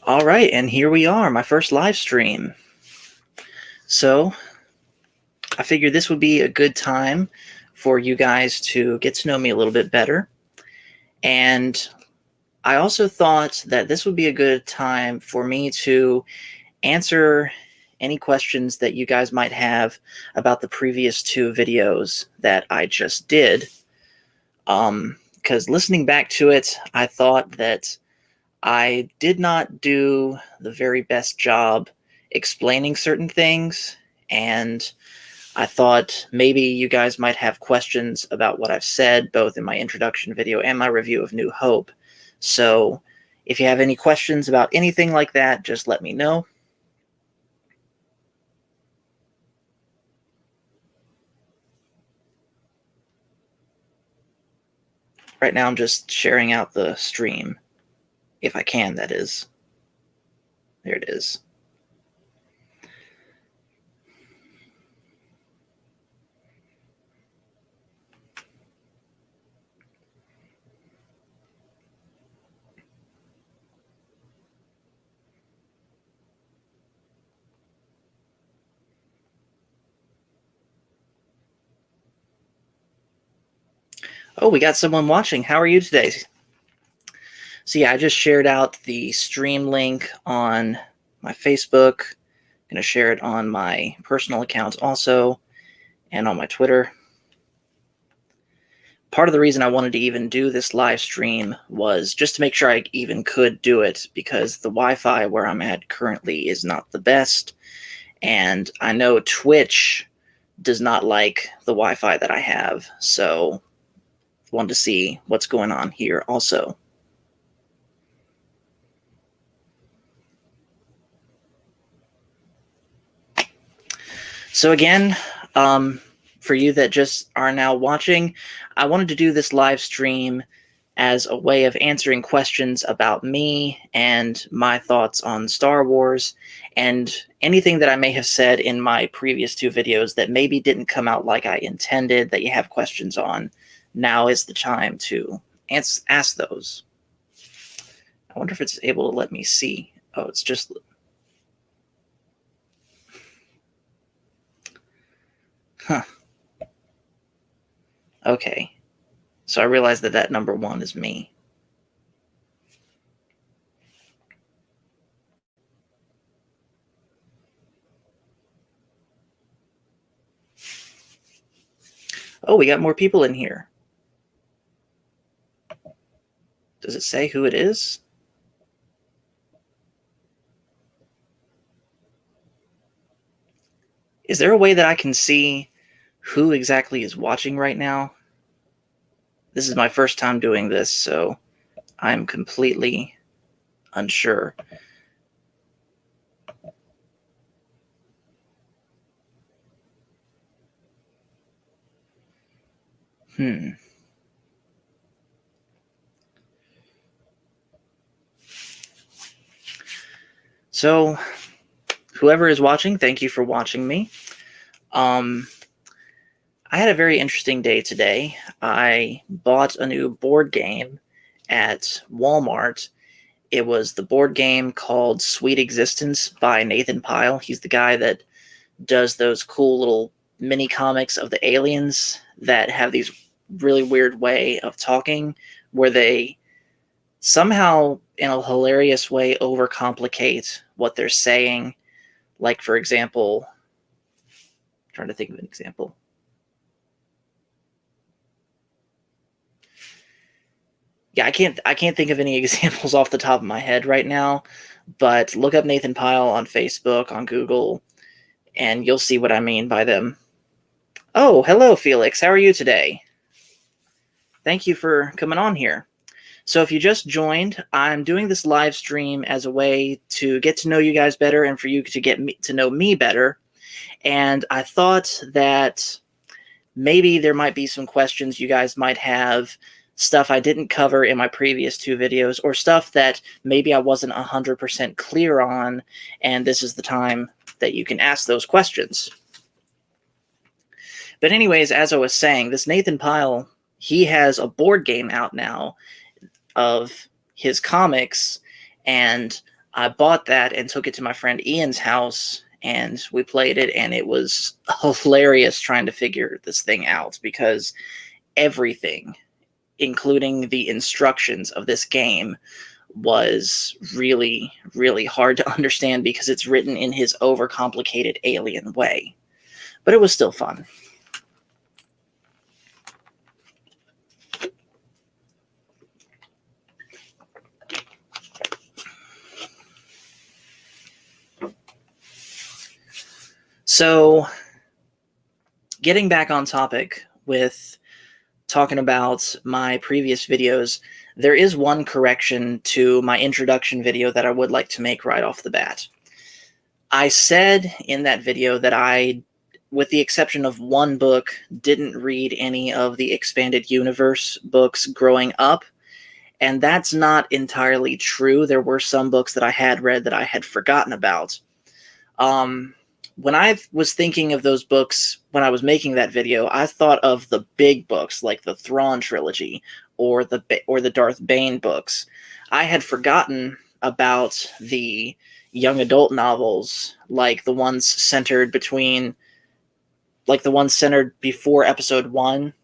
All right, and here we are, my first live stream. So I figured this would be a good time for you guys to get to know me a little bit better. And I also thought that this would be a good time for me to answer any questions that you guys might have about the previous two videos that I just did. Because listening back to it, I thought that I did not do the very best job explaining certain things, and I thought maybe you guys might have questions about what I've said, both in my introduction video and my review of New Hope. So if you have any questions about anything like that, just let me know. Right now I'm just sharing out the stream, if I can, that is. There it is. Oh, we got someone watching. How are you today? So yeah, I just shared out the stream link on my Facebook. I'm going to share it on my personal accounts also, and on my Twitter. Part of the reason I wanted to even do this live stream was just to make sure I even could do it, because the Wi-Fi where I'm at currently is not the best, and I know Twitch does not like the Wi-Fi that I have, so I wanted to see what's going on here also. So again, for you that just are now watching, I wanted to do this live stream as a way of answering questions about me and my thoughts on Star Wars, and anything that I may have said in my previous two videos that maybe didn't come out like I intended, that you have questions on. Now is the time to ask those. I wonder if it's able to let me see. Oh, it's just... Huh. Okay. So I realized that that number 1 is me. Oh, we got more people in here. Does it say who it is? Is there a way that I can see who exactly is watching right now? This is my first time doing this, so I'm completely unsure. So, whoever is watching, thank you for watching me. I had a very interesting day today. I bought a new board game at Walmart. It was the board game called Sweet Existence by Nathan Pyle. He's the guy that does those cool little mini comics of the aliens that have these really weird way of talking, where they somehow, in a hilarious way, overcomplicate what they're saying. Like, for example, I'm trying to think of an example. Yeah, I can't think of any examples off the top of my head right now, but look up Nathan Pyle on Facebook, on Google, and you'll see what I mean by them. Oh, hello, Felix. How are you today? Thank you for coming on here. So if you just joined, I'm doing this live stream as a way to get to know you guys better and for you to get to know me better. And I thought that maybe there might be some questions you guys might have, stuff I didn't cover in my previous two videos, or stuff that maybe I wasn't 100% clear on, and this is the time that you can ask those questions. But anyways, as I was saying, this Nathan Pyle, he has a board game out now of his comics, and I bought that and took it to my friend Ian's house, and we played it, and it was hilarious trying to figure this thing out because everything, including the instructions of this game, was really, really hard to understand because it's written in his overcomplicated alien way. But it was still fun. So, getting back on topic with talking about my previous videos, there is one correction to my introduction video that I would like to make right off the bat. I said in that video that I, with the exception of one book, didn't read any of the Expanded Universe books growing up, and that's not entirely true. There were some books that I had read that I had forgotten about. When I was thinking of those books when I was making that video, I thought of the big books like the Thrawn trilogy or the Darth Bane books. I had forgotten about the young adult novels, like the ones centered before Episode 1,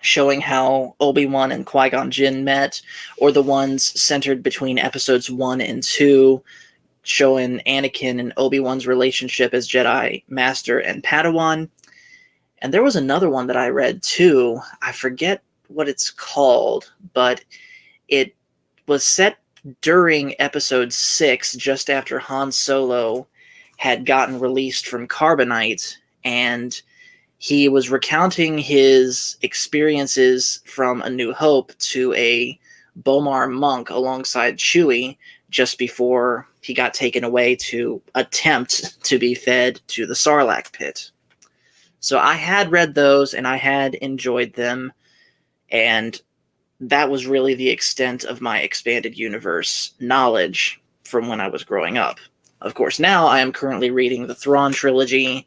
showing how Obi-Wan and Qui-Gon Jinn met, or the ones centered between Episodes 1 and 2, showing Anakin and Obi-Wan's relationship as Jedi Master and Padawan. And there was another one that I read too. I forget what it's called, but it was set during Episode 6, just after Han Solo had gotten released from Carbonite, and he was recounting his experiences from A New Hope to a Bomar monk alongside Chewie just before he got taken away to attempt to be fed to the Sarlacc pit. So I had read those, and I had enjoyed them, and that was really the extent of my Expanded Universe knowledge from when I was growing up. Of course, now I am currently reading the Thrawn trilogy,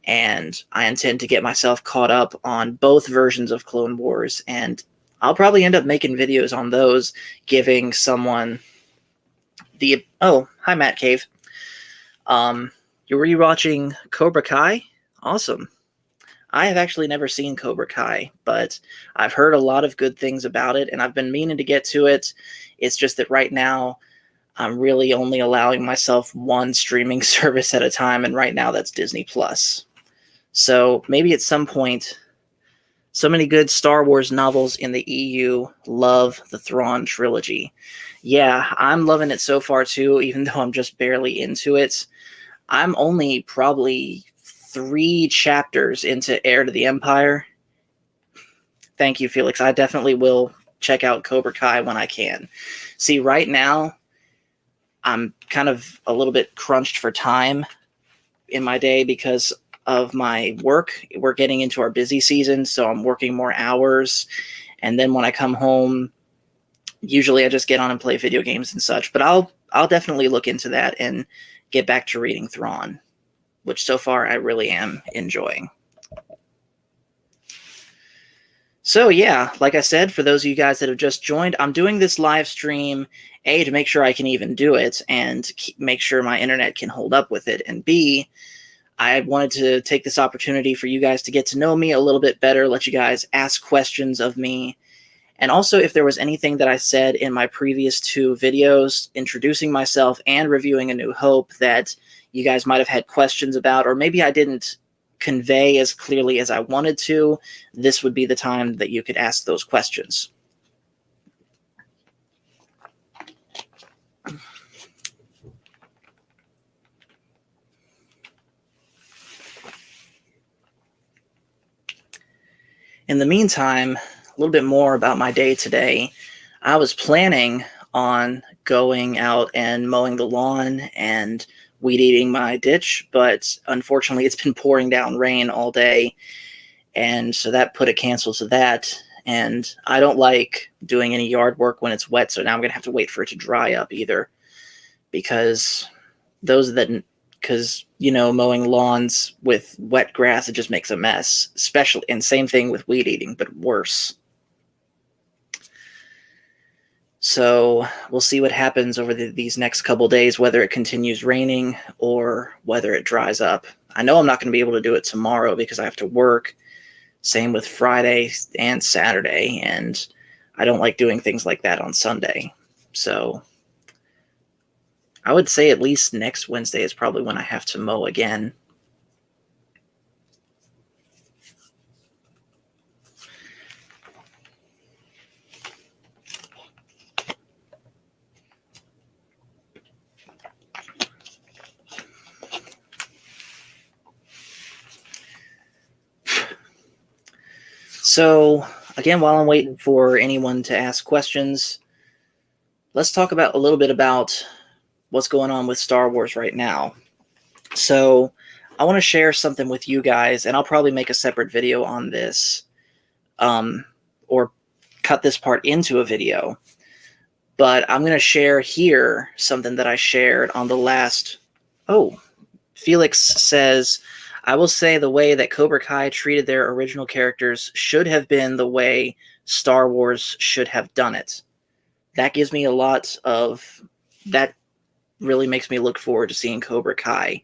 and I intend to get myself caught up on both versions of Clone Wars, and I'll probably end up making videos on those, giving someone the... Oh, hi, Matt Cave. You're rewatching Cobra Kai? Awesome. I have actually never seen Cobra Kai, but I've heard a lot of good things about it, and I've been meaning to get to it. It's just that right now, I'm really only allowing myself one streaming service at a time, and right now that's Disney+. So maybe at some point, so many good Star Wars novels in the EU love the Thrawn trilogy. Yeah, I'm loving it so far too, even though I'm just barely into it. I'm only probably 3 chapters into Heir to the Empire. Thank you, Felix. I definitely will check out Cobra Kai when I can. See, right now, I'm kind of a little bit crunched for time in my day because of my work. We're getting into our busy season, so I'm working more hours. And then when I come home, usually I just get on and play video games and such. But I'll definitely look into that and get back to reading Thrawn, which so far I really am enjoying. So yeah, like I said, for those of you guys that have just joined, I'm doing this live stream, A, to make sure I can even do it and make sure my internet can hold up with it, and B, I wanted to take this opportunity for you guys to get to know me a little bit better, let you guys ask questions of me, and also if there was anything that I said in my previous 2 videos, introducing myself and reviewing A New Hope, that you guys might have had questions about, or maybe I didn't convey as clearly as I wanted to, this would be the time that you could ask those questions. In the meantime, a little bit more about my day today. I was planning on going out and mowing the lawn and weed eating my ditch, but unfortunately it's been pouring down rain all day, and so that put a cancel to that. And I don't like doing any yard work when it's wet, so now I'm gonna have to wait for it to dry up either, because mowing lawns with wet grass, it just makes a mess, especially, and same thing with weed eating, but worse. So we'll see what happens over these next couple days, whether it continues raining or whether it dries up. I know I'm not going to be able to do it tomorrow because I have to work. Same with Friday and Saturday, and I don't like doing things like that on Sunday. So I would say at least next Wednesday is probably when I have to mow again. So, again, while I'm waiting for anyone to ask questions, let's talk about a little bit about what's going on with Star Wars right now. So, I want to share something with you guys, and I'll probably make a separate video on this, or cut this part into a video. But I'm going to share here something that I shared on the last... Oh, Felix says, I will say the way that Cobra Kai treated their original characters should have been the way Star Wars should have done it. That gives me a lot of... That really makes me look forward to seeing Cobra Kai.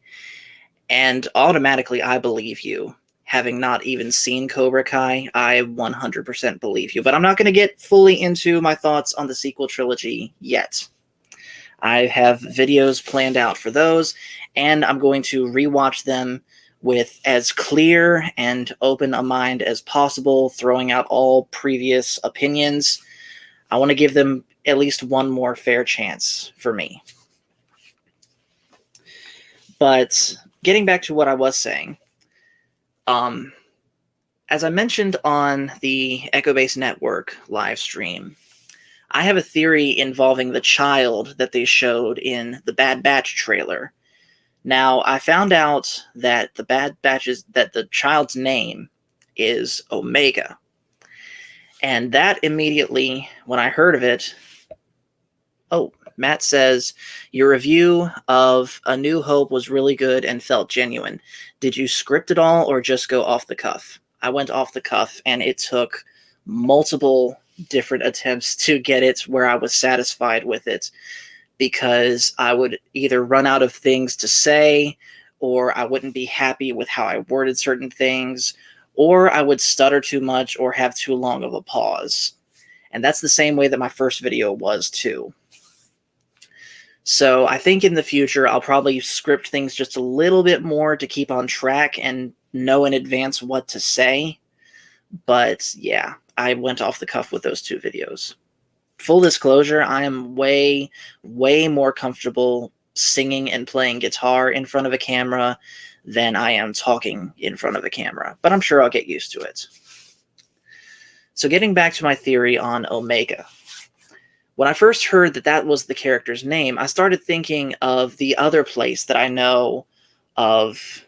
And automatically, I believe you. Having not even seen Cobra Kai, I 100% believe you. But I'm not going to get fully into my thoughts on the sequel trilogy yet. I have videos planned out for those, and I'm going to rewatch them with as clear and open a mind as possible, throwing out all previous opinions. I want to give them at least one more fair chance for me. But getting back to what I was saying, as I mentioned on the Echo Base Network live stream, I have a theory involving the child that they showed in the Bad Batch trailer. Now, I found out that the child's name is Omega. And that immediately, when I heard of it... Oh, Matt says, your review of A New Hope was really good and felt genuine. Did you script it all or just go off the cuff? I went off the cuff, and it took multiple different attempts to get it where I was satisfied with it, because I would either run out of things to say, or I wouldn't be happy with how I worded certain things, or I would stutter too much or have too long of a pause. And that's the same way that my first video was too. So I think in the future, I'll probably script things just a little bit more to keep on track and know in advance what to say. But yeah, I went off the cuff with those two videos. Full disclosure, I am way, way more comfortable singing and playing guitar in front of a camera than I am talking in front of a camera. But I'm sure I'll get used to it. So getting back to my theory on Omega. When I first heard that that was the character's name, I started thinking of the other place that I know of.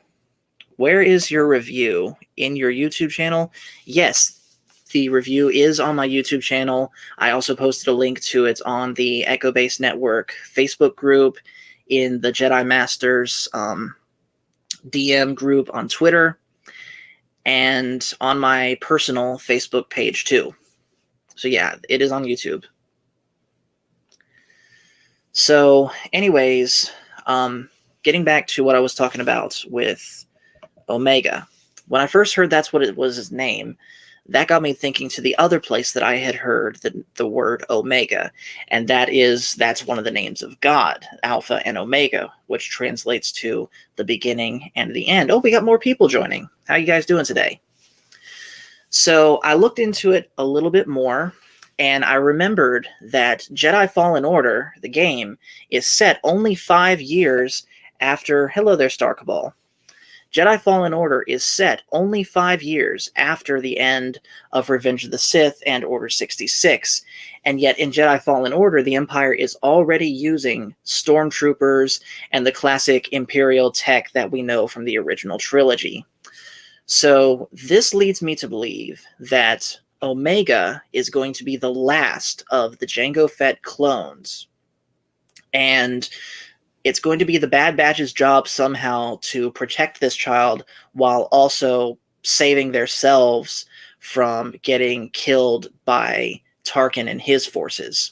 Where is your review? In your YouTube channel? Yes, the review is on my YouTube channel. I also posted a link to it on the Echo Base Network Facebook group, in the Jedi Masters DM group on Twitter, and on my personal Facebook page too. So yeah, it is on YouTube. So anyways, getting back to what I was talking about with Omega. When I first heard that's what it was his name, that got me thinking to the other place that I had heard the word Omega, and that's one of the names of God, Alpha and Omega, which translates to the beginning and the end. Oh, we got more people joining. How you guys doing today? So I looked into it a little bit more, and I remembered that Jedi Fallen Order, the game, is set only 5 years after... Hello there, Star Cabal. Jedi Fallen Order is set only 5 years after the end of Revenge of the Sith and Order 66. And yet in Jedi Fallen Order, the Empire is already using stormtroopers and the classic Imperial tech that we know from the original trilogy. So this leads me to believe that Omega is going to be the last of the Jango Fett clones. And it's going to be the Bad Batch's job somehow to protect this child while also saving themselves from getting killed by Tarkin and his forces.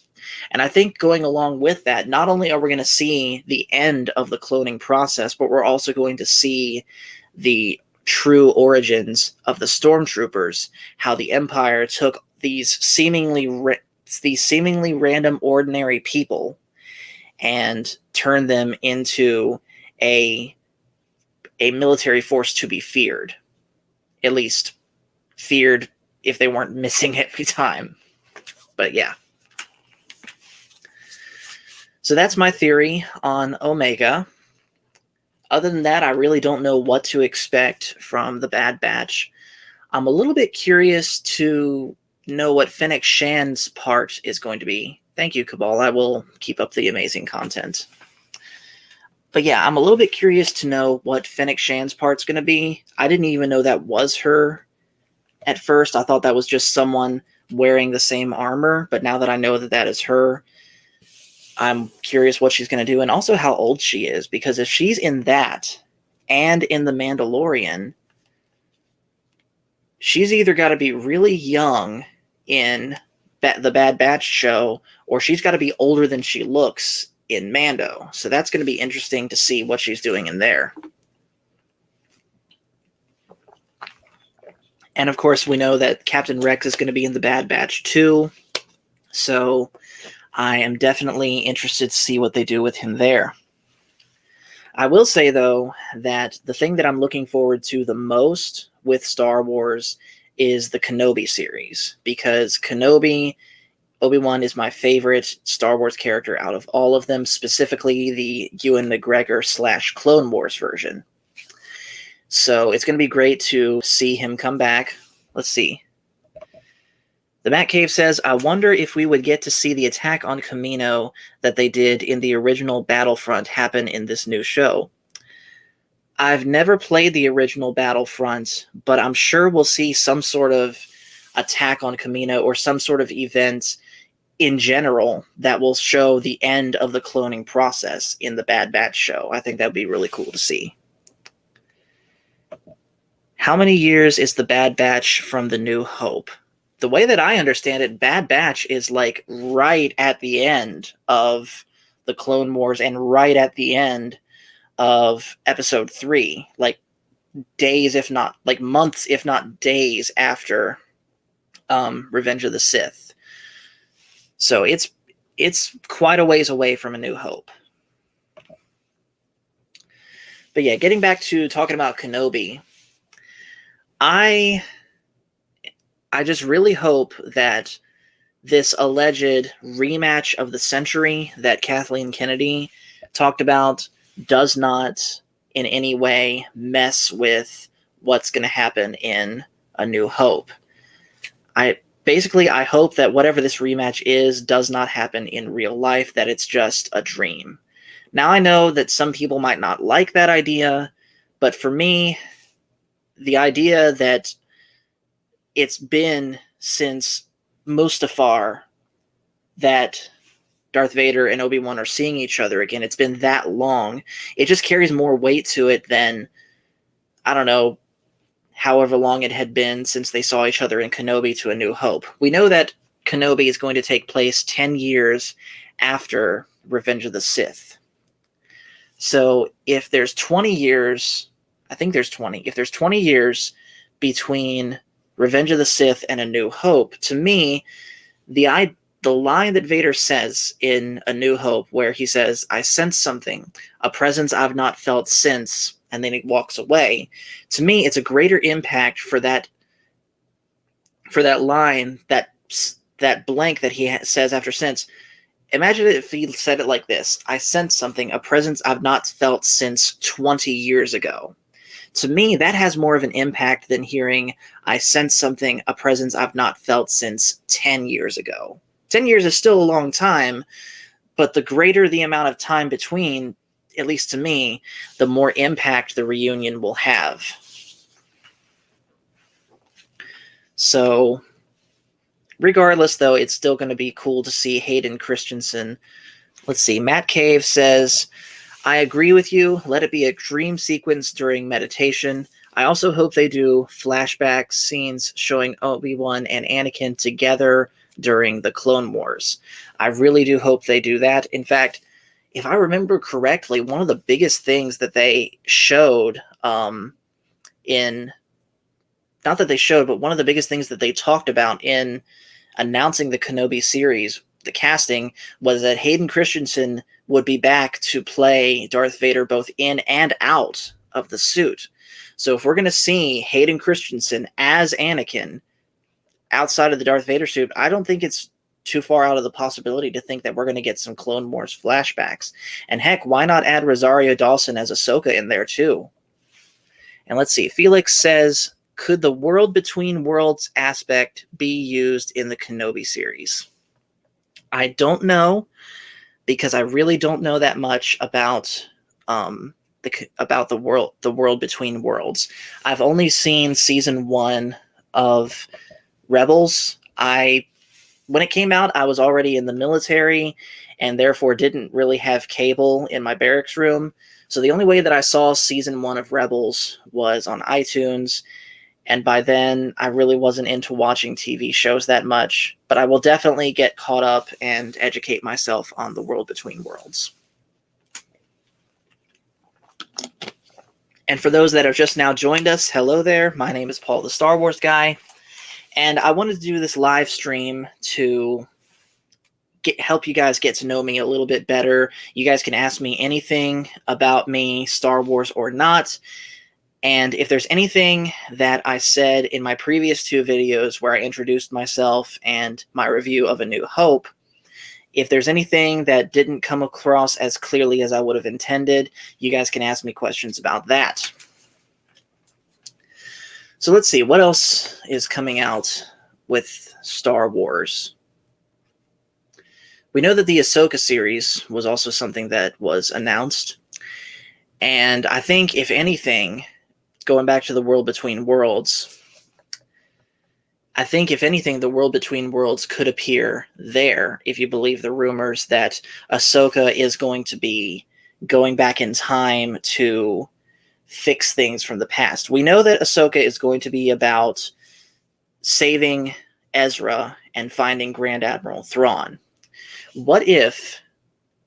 And I think going along with that, not only are we going to see the end of the cloning process, but we're also going to see the true origins of the stormtroopers, how the Empire took these seemingly random, ordinary people and turned them into a military force to be feared. At least feared if they weren't missing every time. But yeah. So that's my theory on Omega. Other than that, I really don't know what to expect from the Bad Batch. I'm a little bit curious to know what Fennec Shan's part is going to be. Thank you, Cabal. I will keep up the amazing content. But yeah, I'm a little bit curious to know what Fennec Shan's part's going to be. I didn't even know that was her at first. I thought that was just someone wearing the same armor. But now that I know that that is her, I'm curious what she's going to do, and also how old she is, because if she's in that and in The Mandalorian, she's either got to be really young in the Bad Batch show, or she's got to be older than she looks in Mando. So that's going to be interesting to see what she's doing in there. And of course, we know that Captain Rex is going to be in the Bad Batch too. So I am definitely interested to see what they do with him there. I will say, though, that the thing that I'm looking forward to the most with Star Wars is the Kenobi series, because Kenobi, Obi-Wan is my favorite Star Wars character out of all of them, specifically the Ewan McGregor / Clone Wars version. So it's going to be great to see him come back. Let's see. The Matt Cave says, I wonder if we would get to see the attack on Kamino that they did in the original Battlefront happen in this new show. I've never played the original Battlefront, but I'm sure we'll see some sort of attack on Kamino or some sort of event in general that will show the end of the cloning process in the Bad Batch show. I think that would be really cool to see. How many years is the Bad Batch from The New Hope? The way that I understand it, Bad Batch is like right at the end of the Clone Wars and right at the end of Episode 3, like days, if not like months, if not days after Revenge of the Sith. So it's quite a ways away from A New Hope. But yeah, getting back to talking about Kenobi, I just really hope that this alleged rematch of the century that Kathleen Kennedy talked about does not in any way mess with what's going to happen in A New Hope. I hope that whatever this rematch is does not happen in real life, that it's just a dream. Now, I know that some people might not like that idea, but for me, the idea that it's been since Mustafar that Darth Vader and Obi-Wan are seeing each other again, it's been that long, it just carries more weight to it than, I don't know, however long it had been since they saw each other in Kenobi to A New Hope. We know that Kenobi is going to take place 10 years after Revenge of the Sith. So if there's 20 years, I think there's 20, if there's 20 years between Revenge of the Sith and A New Hope, to me, the line that Vader says in A New Hope, where he says, I sense something, a presence I've not felt since, and then he walks away, to me, it's a greater impact for that line, that blank that he says after since. Imagine if he said it like this: I sense something, a presence I've not felt since 20 years ago. To me, that has more of an impact than hearing, I sense something, a presence I've not felt since 10 years ago. 10 years is still a long time, but the greater the amount of time between, at least to me, the more impact the reunion will have. So, regardless, though, it's still going to be cool to see Hayden Christensen. Let's see, Matt Cave says, I agree with you. Let it be a dream sequence during meditation. I also hope they do flashback scenes showing Obi-Wan and Anakin together during the Clone Wars. I really do hope they do that. In fact, if I remember correctly, one of the biggest things that they showed in not that they showed, but one of the biggest things that they talked about in announcing the Kenobi series, the casting, was that Hayden Christensen would be back to play Darth Vader both in and out of the suit. So if we're going to see Hayden Christensen as Anakin outside of the Darth Vader suit, I don't think it's too far out of the possibility to think that we're going to get some Clone Wars flashbacks. And heck, why not add Rosario Dawson as Ahsoka in there too? And let's see, Felix says, could the world between worlds aspect be used in the Kenobi series? I don't know, because I really don't know that much about the world between worlds. I've only seen season 1 of Rebels. When it came out, I was already in the military and therefore didn't really have cable in my barracks room. So the only way that I saw season 1 of Rebels was on iTunes. And by then, I really wasn't into watching TV shows that much, but I will definitely get caught up and educate myself on the world between worlds. And for those that have just now joined us, hello there. My name is Paul, the Star Wars guy, and I wanted to do this live stream to help you guys get to know me a little bit better. You guys can ask me anything about me, Star Wars or not. And if there's anything that I said in my previous 2 videos where I introduced myself and my review of A New Hope, if there's anything that didn't come across as clearly as I would have intended, you guys can ask me questions about that. So let's see, what else is coming out with Star Wars? We know that the Ahsoka series was also something that was announced. And I think, if anything, going back to the world between worlds, I think, if anything, the world between worlds could appear there, if you believe the rumors that Ahsoka is going to be going back in time to fix things from the past. We know that Ahsoka is going to be about saving Ezra and finding Grand Admiral Thrawn. What if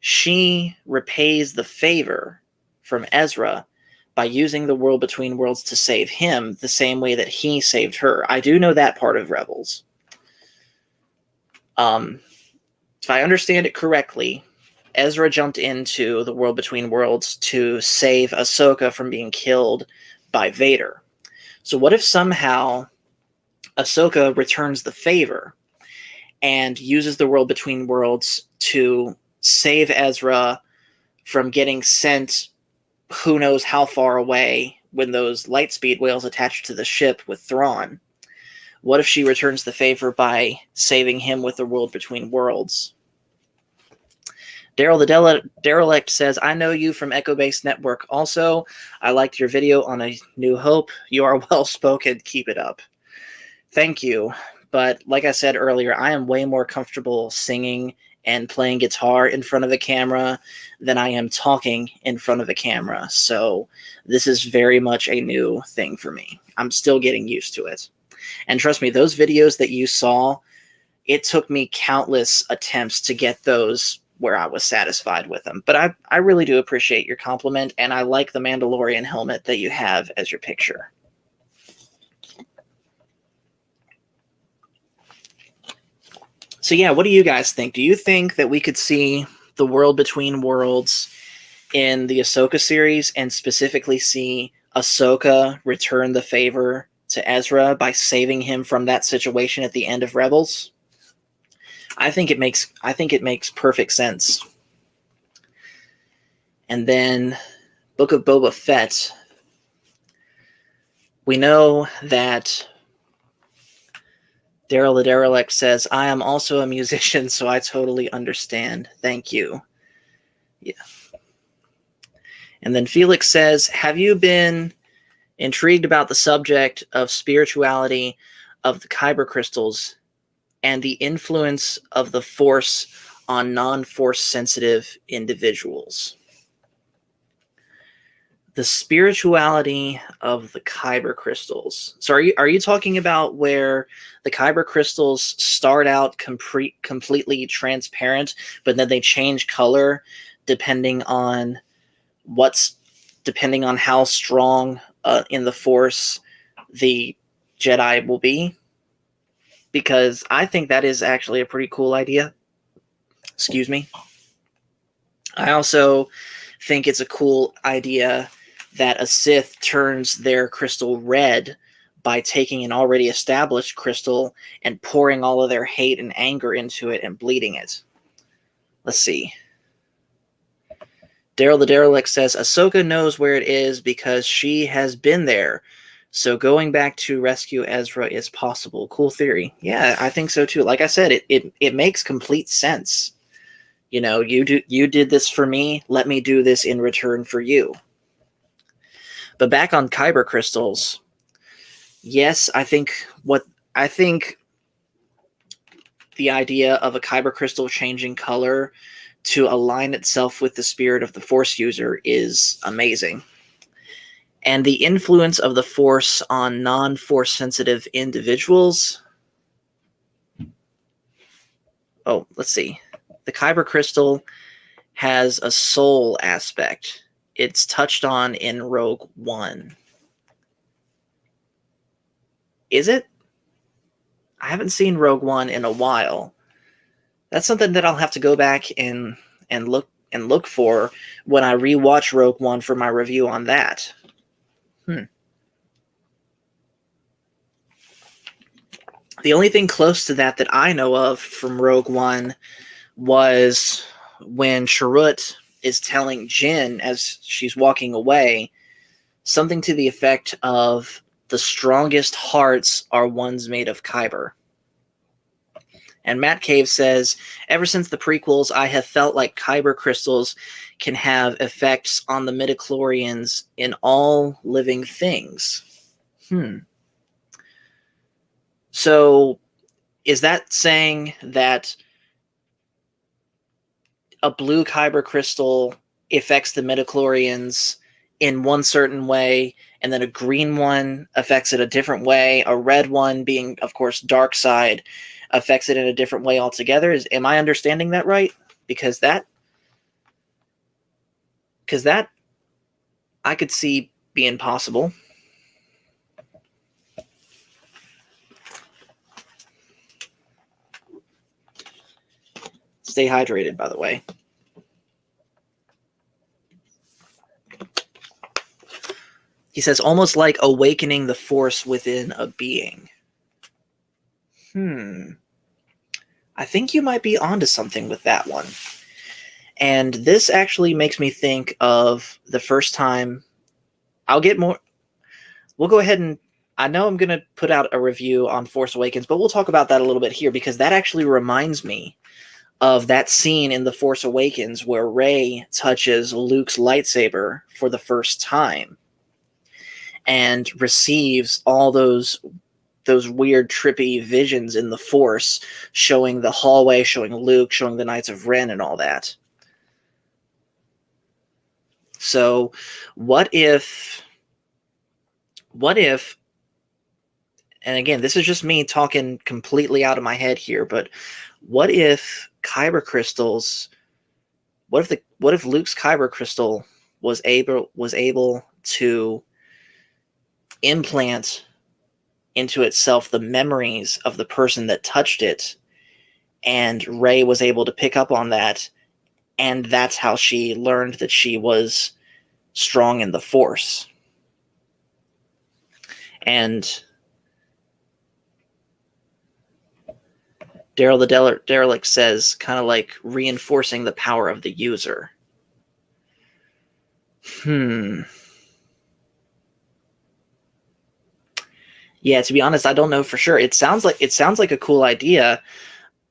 she repays the favor from Ezra by using the world between worlds to save him the same way that he saved her? I do know that part of Rebels. If I understand it correctly, Ezra jumped into the world between worlds to save Ahsoka from being killed by Vader. So what if somehow Ahsoka returns the favor and uses the world between worlds to save Ezra from getting sent who knows how far away when those lightspeed whales attached to the ship with Thrawn? What if she returns the favor by saving him with the world between worlds? Daryl the Derelict says, I know you from Echo Base Network also. I liked your video on A New Hope. You are well spoken. Keep it up. Thank you. But like I said earlier, I am way more comfortable singing and playing guitar in front of a camera than I am talking in front of a camera. So this is very much a new thing for me. I'm still getting used to it. And trust me, those videos that you saw, it took me countless attempts to get those where I was satisfied with them. But I really do appreciate your compliment, and I like the Mandalorian helmet that you have as your picture. So yeah, what do you guys think? Do you think that we could see the world between worlds in the Ahsoka series, and specifically see Ahsoka return the favor to Ezra by saving him from that situation at the end of Rebels? I think it makes perfect sense. And then Book of Boba Fett. We know that Daryl the Derelict says, I am also a musician, so I totally understand. Thank you. Yeah. And then Felix says, have you been intrigued about the subject of spirituality of the Kyber crystals and the influence of the Force on non-Force sensitive individuals? The spirituality of the kyber crystals. So are you talking about where the kyber crystals start out completely transparent, but then they change color depending on depending on how strong in the Force the Jedi will be? Because I think that is actually a pretty cool idea. Excuse me. I also think it's a cool idea that a Sith turns their crystal red by taking an already established crystal and pouring all of their hate and anger into it and bleeding it. Let's see. Daryl the Derelict says, Ahsoka knows where it is because she has been there. So going back to rescue Ezra is possible. Cool theory. Yeah, I think so too. Like I said, it makes complete sense. You know, you did this for me, let me do this in return for you. But back on kyber crystals, yes, I think the idea of a kyber crystal changing color to align itself with the spirit of the Force user is amazing. And the influence of the Force on non-Force sensitive individuals. Oh, let's see. The kyber crystal has a soul aspect. It's touched on in Rogue One. Is it? I haven't seen Rogue One in a while. That's something that I'll have to go back and look for when I rewatch Rogue One for my review on that. The only thing close to that I know of from Rogue One was when Chirrut is telling Jyn as she's walking away something to the effect of the strongest hearts are ones made of kyber. And Matt Cave says, ever since the prequels, I have felt like kyber crystals can have effects on the midichlorians in all living things. So is that saying that a blue kyber crystal affects the midichlorians in one certain way, and then a green one affects it a different way, a red one, being, of course, dark side, affects it in a different way altogether? Am I understanding that right? Because that I could see being possible. Stay hydrated, by the way. He says, almost like awakening the Force within a being. I think you might be onto something with that one. And this actually makes me think of the first time. We'll go ahead and, I know I'm going to put out a review on Force Awakens, but we'll talk about that a little bit here, because that actually reminds me of that scene in The Force Awakens where Rey touches Luke's lightsaber for the first time and receives all those weird, trippy visions in the Force, showing the hallway, showing Luke, showing the Knights of Ren and all that. So what if, and again, this is just me talking completely out of my head here, but what if kyber crystals, what if Luke's kyber crystal was able to implant into itself the memories of the person that touched it, and Rey was able to pick up on that, and that's how she learned that she was strong in the Force. And Daryl the Derelict says, kind of like reinforcing the power of the user. Yeah, to be honest, I don't know for sure. It sounds like a cool idea,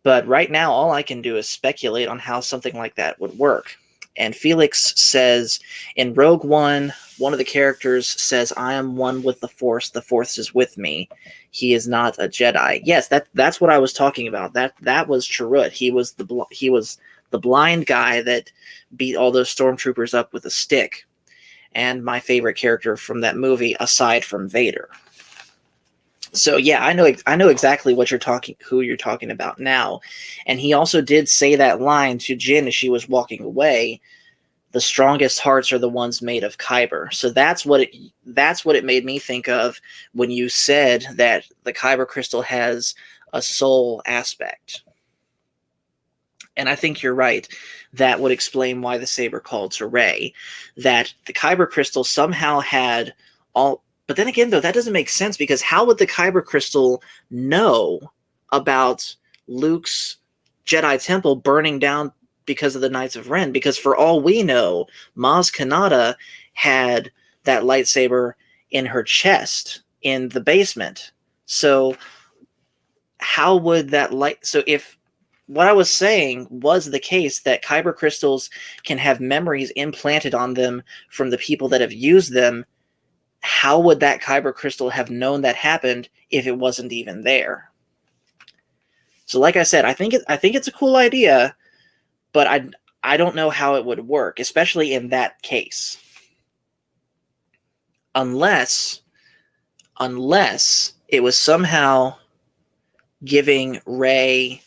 but right now all I can do is speculate on how something like that would work. And Felix says, in Rogue One, one of the characters says, I am one with the Force is with me. He is not a Jedi. Yes, that's what I was talking about. That was Chirrut. He was the blind guy that beat all those stormtroopers up with a stick. and my favorite character from that movie, aside from Vader. So yeah, I know exactly who you're talking about now. And he also did say that line to Jyn as she was walking away. The strongest hearts are the ones made of Kyber. So that's what it made me think of when you said that the Kyber crystal has a soul aspect. And I think you're right. That would explain why the saber called to Rey. That the Kyber crystal somehow had all. But then again, though, that doesn't make sense, because how would the Kyber crystal know about Luke's Jedi temple burning down because of the Knights of Ren? Because for all we know, Maz Kanata had that lightsaber in her chest in the basement. So how would that light... So if what I was saying was the case, that Kyber crystals can have memories implanted on them from the people that have used them, how would that Kyber crystal have known that happened if it wasn't even there? So like I said, I think it's a cool idea, but I don't know how it would work, especially in that case. Unless it was somehow giving Rey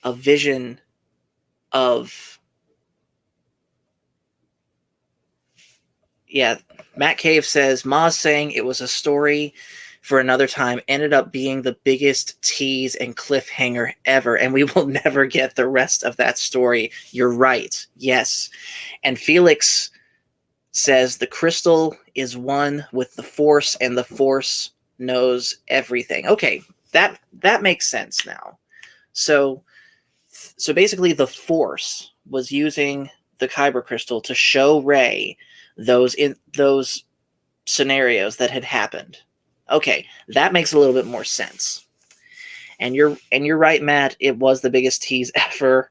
a vision of... Yeah, Matt Cave says, Maz saying it was a story for another time ended up being the biggest tease and cliffhanger ever, and we will never get the rest of that story. You're right. Yes. And Felix says the crystal is one with the Force, and the Force knows everything. Okay, that makes sense now. So basically the Force was using the Kyber crystal to show Rey those scenarios that had happened. Okay, that makes a little bit more sense. And you're right, Matt. It was the biggest tease ever,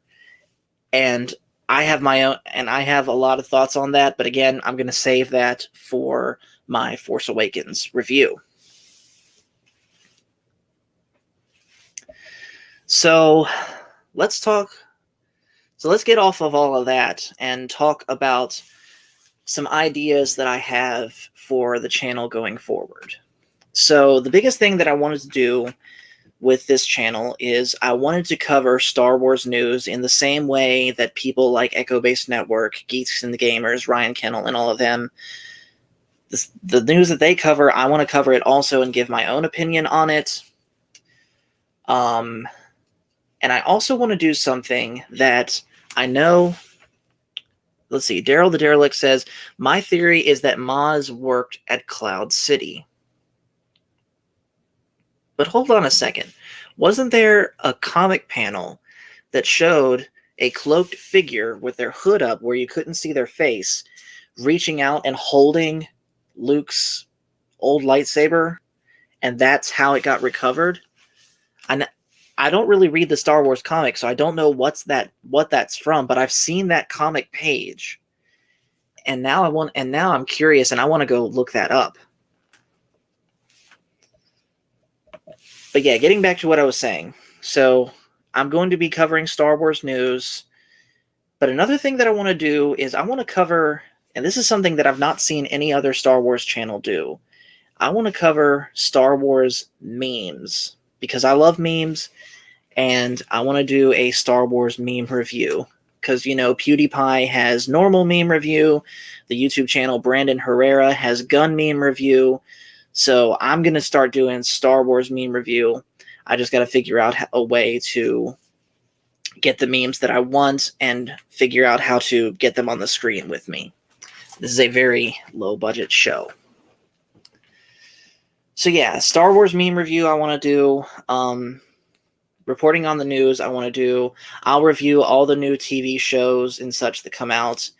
and I have my own, and I have a lot of thoughts on that. But again, I'm going to save that for my Force Awakens review. So let's get off of all of that and talk about some ideas that I have for the channel going forward. So the biggest thing that I wanted to do with this channel is I wanted to cover Star Wars news in the same way that people like Echo Base Network, Geeks and the Gamers, Ryan Kennel, and all of them, the news that they cover, I want to cover it also and give my own opinion on it. And I also want to do something that I know... Let's see. Daryl the Derelict says, my theory is that Maz worked at Cloud City. But hold on a second. Wasn't there a comic panel that showed a cloaked figure with their hood up where you couldn't see their face, reaching out and holding Luke's old lightsaber, and that's how it got recovered? I don't really read the Star Wars comics, so I don't know what that's from, but I've seen that comic page. And now I'm curious and I want to go look that up. But yeah, getting back to what I was saying. So I'm going to be covering Star Wars news. But another thing that I want to do is I want to cover, and this is something that I've not seen any other Star Wars channel do, I want to cover Star Wars memes, because I love memes, and I want to do a Star Wars meme review. Because, you know, PewDiePie has normal meme review. The YouTube channel Brandon Herrera has gun meme review. So I'm going to start doing Star Wars meme review. I just got to figure out a way to get the memes that I want and figure out how to get them on the screen with me. This is a very low budget show. So yeah, Star Wars meme review I want to do. Reporting on the news I want to do. I'll review all the new TV shows and such that come out.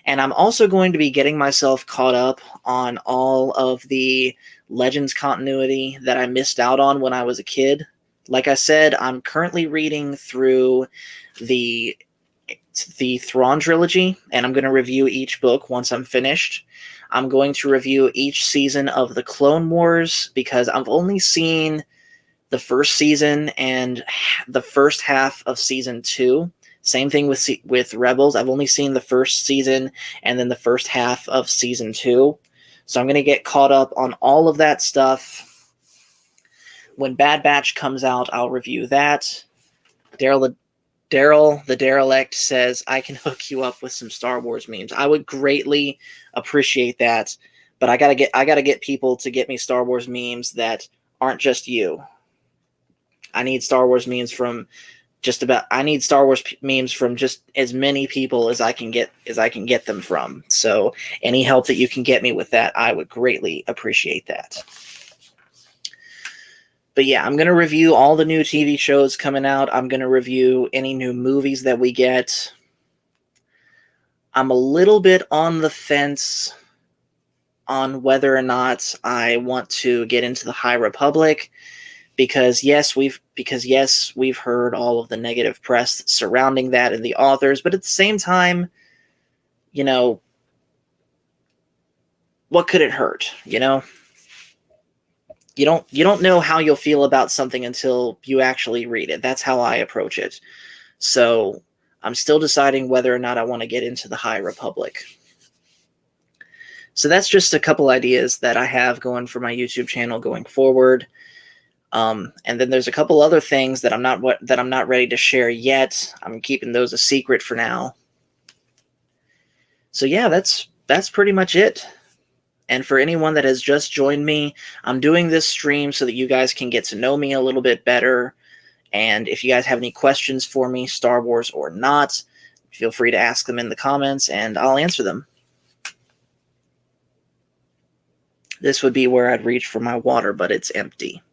And I'm also going to be getting myself caught up on all of the Legends continuity that I missed out on when I was a kid. Like I said, I'm currently reading through the Thrawn trilogy, and I'm going to review each book once I'm finished. I'm going to review each season of the Clone Wars, because I've only seen the first season and the first half of season 2. Same thing with Rebels. I've only seen the first season and then the first half of season 2. So I'm going to get caught up on all of that stuff. When Bad Batch comes out, I'll review that. Daryl the Derelict says, I can hook you up with some Star Wars memes. I would greatly appreciate that, but I gotta get people to get me Star Wars memes that aren't just you. I need Star Wars memes from just as many people as I can get them from. So any help that you can get me with that, I would greatly appreciate that. But yeah, I'm going to review all the new TV shows coming out. I'm going to review any new movies that we get. I'm a little bit on the fence on whether or not I want to get into the High Republic, because yes, we've heard all of the negative press surrounding that and the authors, but at the same time, you know, what could it hurt, you know? You don't know how you'll feel about something until you actually read it. That's how I approach it. So I'm still deciding whether or not I want to get into the High Republic. So that's just a couple ideas that I have going for my YouTube channel going forward. And then there's a couple other things that I'm not ready to share yet. I'm keeping those a secret for now. So yeah, that's pretty much it. And for anyone that has just joined me, I'm doing this stream so that you guys can get to know me a little bit better. And if you guys have any questions for me, Star Wars or not, feel free to ask them in the comments and I'll answer them. This would be where I'd reach for my water, but it's empty.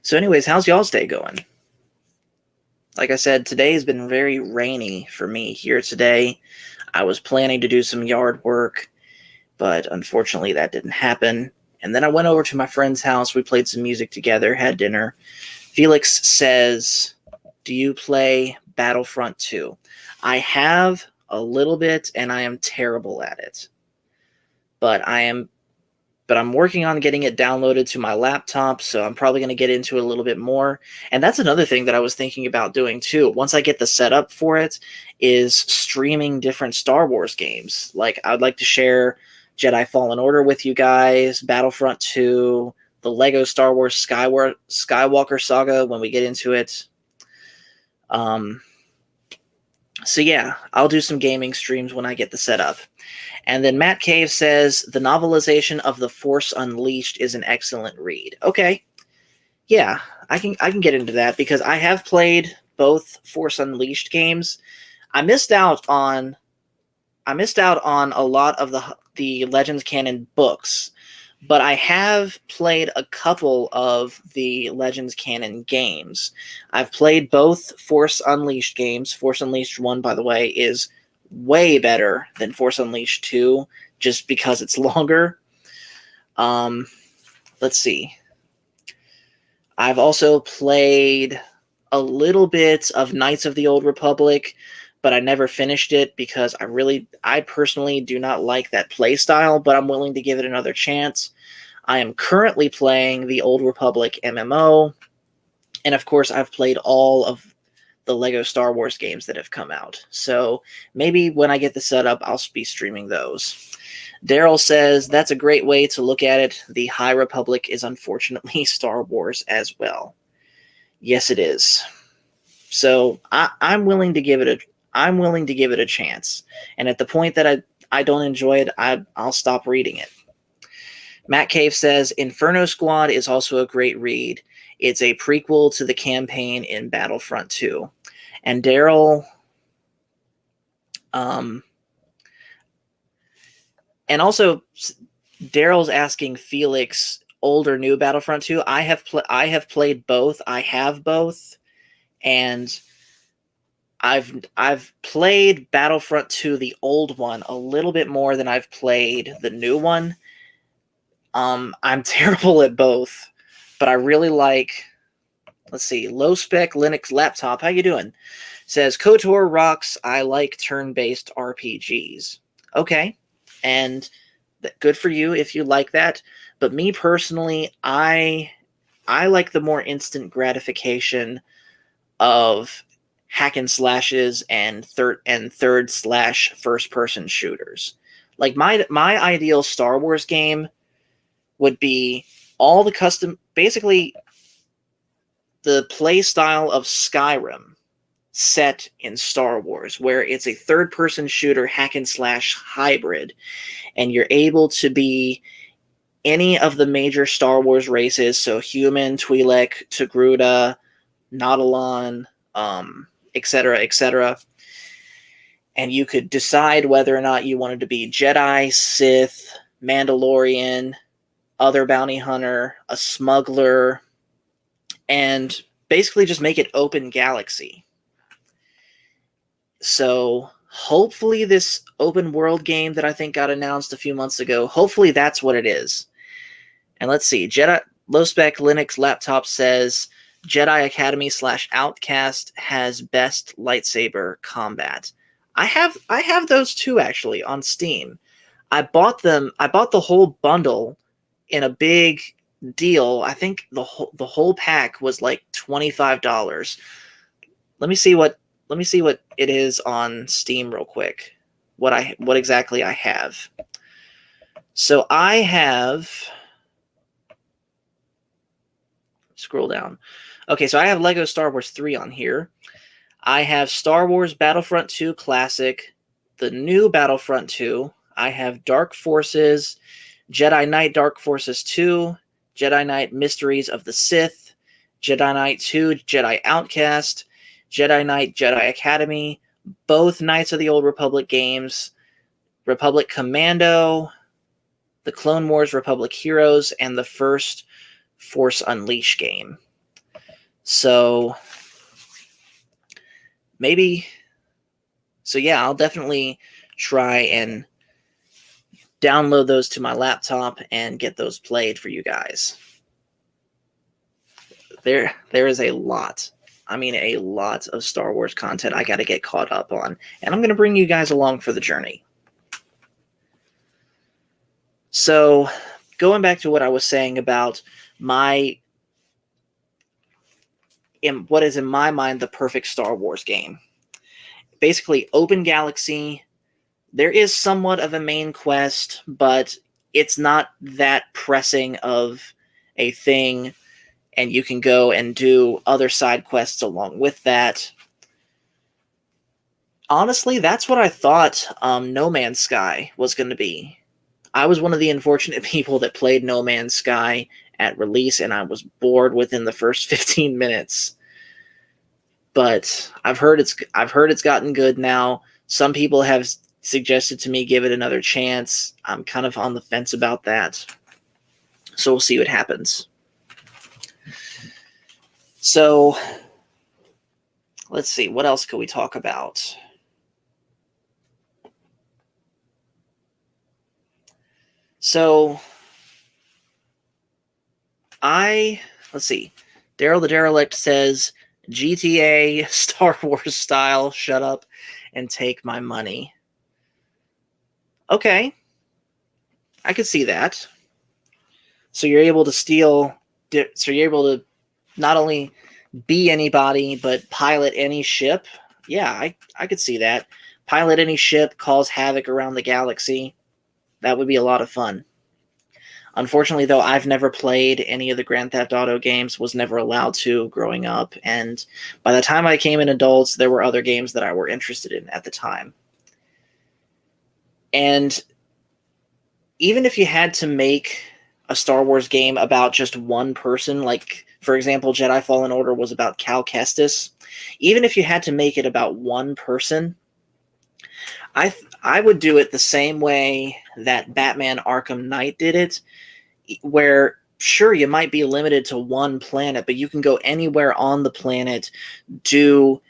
So anyways, how's y'all's day going? Like I said, today has been very rainy for me here today. I was planning to do some yard work, but unfortunately that didn't happen. And then I went over to my friend's house. We played some music together, had dinner. Felix says, do you play Battlefront 2? I have a little bit, and I am terrible at it. But I'm working on getting it downloaded to my laptop, so I'm probably going to get into it a little bit more. And that's another thing that I was thinking about doing too. Once I get the setup for it, is streaming different Star Wars games. Like, I would like to share Jedi Fallen Order with you guys, Battlefront 2, the Lego Star Wars Skywalker Saga when we get into it. So yeah, I'll do some gaming streams when I get the setup. And then Matt Cave says, the novelization of The Force Unleashed is an excellent read. Okay. Yeah, I can get into that because I have played both Force Unleashed games. I missed out on a lot of the Legends canon books, but I have played a couple of the Legends canon games. I've played both Force Unleashed games. Force Unleashed 1, by the way, is way better than Force Unleashed 2, just because it's longer. Let's see. I've also played a little bit of Knights of the Old Republic, but I never finished it because I personally do not like that play style, but I'm willing to give it another chance. I am currently playing the Old Republic MMO, and of course I've played all of the Lego Star Wars games that have come out. So maybe when I get the setup, I'll be streaming those. Daryl says, that's a great way to look at it. The High Republic is unfortunately Star Wars as well. Yes, it is. So I'm willing to give it a chance. And at the point that I don't enjoy it, I'll stop reading it. Matt Cave says, Inferno Squad is also a great read. It's a prequel to the campaign in Battlefront 2. And Daryl, and also Daryl's asking Felix, old or new Battlefront 2? I have played both. I have both, and I've played Battlefront 2, the old one, a little bit more than I've played the new one. I'm terrible at both, but I really like, let's see, Low Spec Linux Laptop. How you doing? Says, KOTOR rocks. I like turn-based RPGs. Okay. And good for you if you like that. But me personally, I like the more instant gratification of hack and slashes and third slash first person shooters. Like my ideal Star Wars game would be all the custom, basically the play style of Skyrim set in Star Wars, where it's a third person shooter hack and slash hybrid, and you're able to be any of the major Star Wars races, so human, Twi'lek, Togruta, Nautilon, etc., etc. And you could decide whether or not you wanted to be Jedi, Sith, Mandalorian, other bounty hunter, a smuggler, and basically just make it open galaxy. So hopefully this open world game that I think got announced a few months ago, hopefully that's what it is. And let's see, Jedi Low Spec Linux Laptop says Jedi Academy / Outcast has best lightsaber combat. I have those two actually on Steam. I bought the whole bundle in a big deal. I think the whole pack was like $25. Let me see what it is on Steam real quick. What exactly I have. So I have, scroll down. Okay, so I have Lego Star Wars 3 on here. I have Star Wars Battlefront 2 Classic, the new Battlefront 2. I have Dark Forces, Jedi Knight Dark Forces 2, Jedi Knight Mysteries of the Sith, Jedi Knight 2 Jedi Outcast, Jedi Knight Jedi Academy, both Knights of the Old Republic games, Republic Commando, the Clone Wars Republic Heroes, and the first Force Unleashed game. So yeah, I'll definitely try and download those to my laptop and get those played for you guys. There is a lot. I mean, a lot of Star Wars content I got to get caught up on, and I'm going to bring you guys along for the journey. So, going back to what I was saying about what is in my mind the perfect Star Wars game. Basically, open galaxy. There is somewhat of a main quest, but it's not that pressing of a thing, and you can go and do other side quests along with that. Honestly, that's what I thought No Man's Sky was going to be. I was one of the unfortunate people that played No Man's Sky at release, and I was bored within the first 15 minutes. But I've heard it's gotten good now. Some people have suggested to me give it another chance. I'm kind of on the fence about that. So we'll see what happens. So let's see, what else could we talk about? So let's see. Daryl the Derelict says GTA Star Wars style, shut up and take my money. Okay. I could see that. So you're able to steal, so you're able to not only be anybody, but pilot any ship. Yeah, I could see that. Pilot any ship, cause havoc around the galaxy. That would be a lot of fun. Unfortunately, though, I've never played any of the Grand Theft Auto games, was never allowed to growing up, and by the time I came in adults, there were other games that I were interested in at the time. And even if you had to make a Star Wars game about just one person, like, for example, Jedi Fallen Order was about Cal Kestis, even if you had to make it about one person, I would do it the same way that Batman Arkham Knight did it, where sure, you might be limited to one planet, but you can go anywhere on the planet, do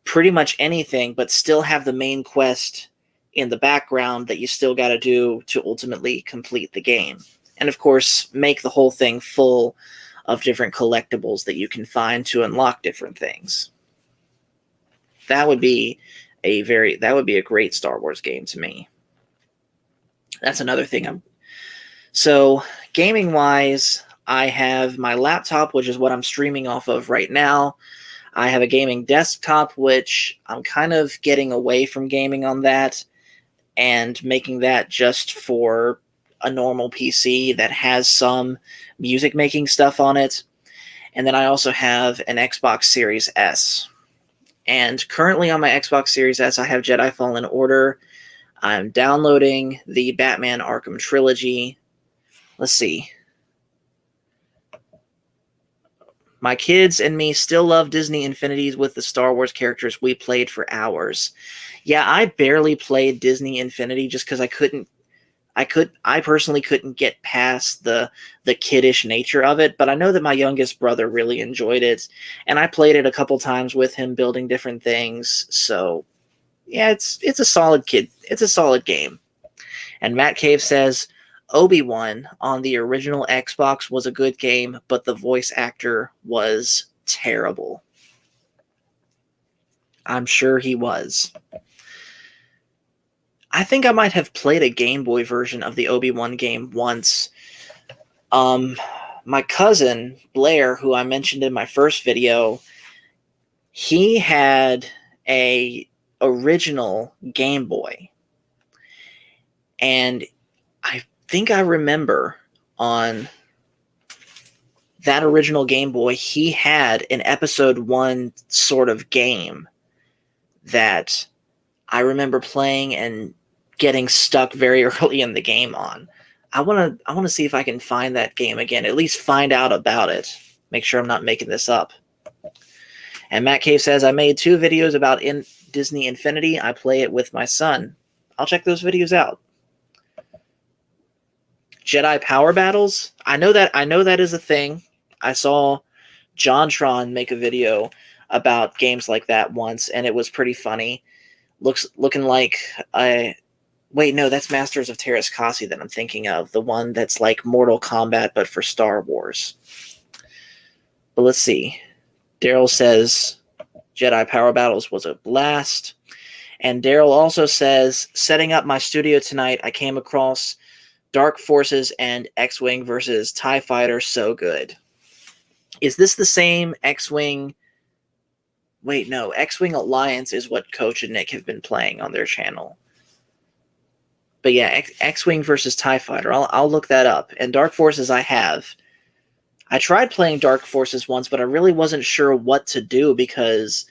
pretty much anything, but still have the main quest in the background that you still got to do to ultimately complete the game. And of course, make the whole thing full of different collectibles that you can find to unlock different things. That would be a great Star Wars game to me. That's another thing. So gaming-wise, I have my laptop, which is what I'm streaming off of right now. I have a gaming desktop, which I'm kind of getting away from gaming on that and making that just for a normal PC that has some music making stuff on it. And then I also have an Xbox Series S. And currently on my Xbox Series S, I have Jedi Fallen Order. I'm downloading the Batman Arkham Trilogy. Let's see. My kids and me still love Disney Infinities with the Star Wars characters we played for hours. Yeah, I barely played Disney Infinity just because I personally couldn't get past the kiddish nature of it, but I know that my youngest brother really enjoyed it, and I played it a couple times with him building different things. So yeah, it's a solid game. And Matt Cave says Obi-Wan on the original Xbox was a good game, but the voice actor was terrible. I'm sure he was. I think I might have played a Game Boy version of the Obi-Wan game once. My cousin, Blair, who I mentioned in my first video, he had a original Game Boy. And I think I remember on that original Game Boy, he had an episode 1 sort of game that I remember playing and getting stuck very early in the game on. I want to see if I can find that game again, at least find out about it. Make sure I'm not making this up. And Matt Cave says, I made 2 videos about Disney Infinity. I play it with my son. I'll check those videos out. Jedi Power Battles. I know that is a thing. I saw JonTron make a video about games like that once, and it was pretty funny. Looking like wait, no, that's Masters of Terras Kasi that I'm thinking of. The one that's like Mortal Kombat, but for Star Wars. But let's see. Daryl says Jedi Power Battles was a blast. And Daryl also says, setting up my studio tonight, I came across Dark Forces and X-Wing versus TIE Fighter, so good. Is this the same X-Wing? Wait, no. X-Wing Alliance is what Coach and Nick have been playing on their channel. But yeah, X-Wing versus TIE Fighter. I'll look that up. And Dark Forces I have. I tried playing Dark Forces once, but I really wasn't sure what to do because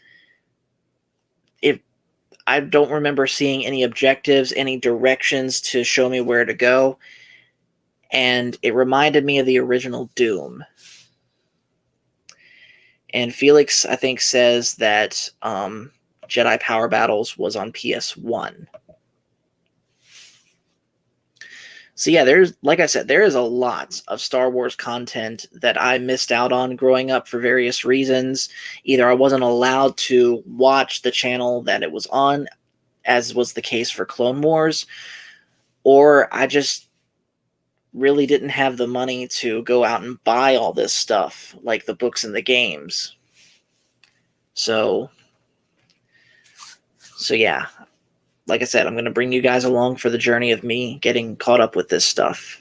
I don't remember seeing any objectives, any directions to show me where to go. And it reminded me of the original Doom. And Felix, I think, says that Jedi Power Battles was on PS1. So yeah, like I said, there is a lot of Star Wars content that I missed out on growing up for various reasons. Either I wasn't allowed to watch the channel that it was on, as was the case for Clone Wars, or I just really didn't have the money to go out and buy all this stuff, like the books and the games. So yeah. Like I said, I'm going to bring you guys along for the journey of me getting caught up with this stuff.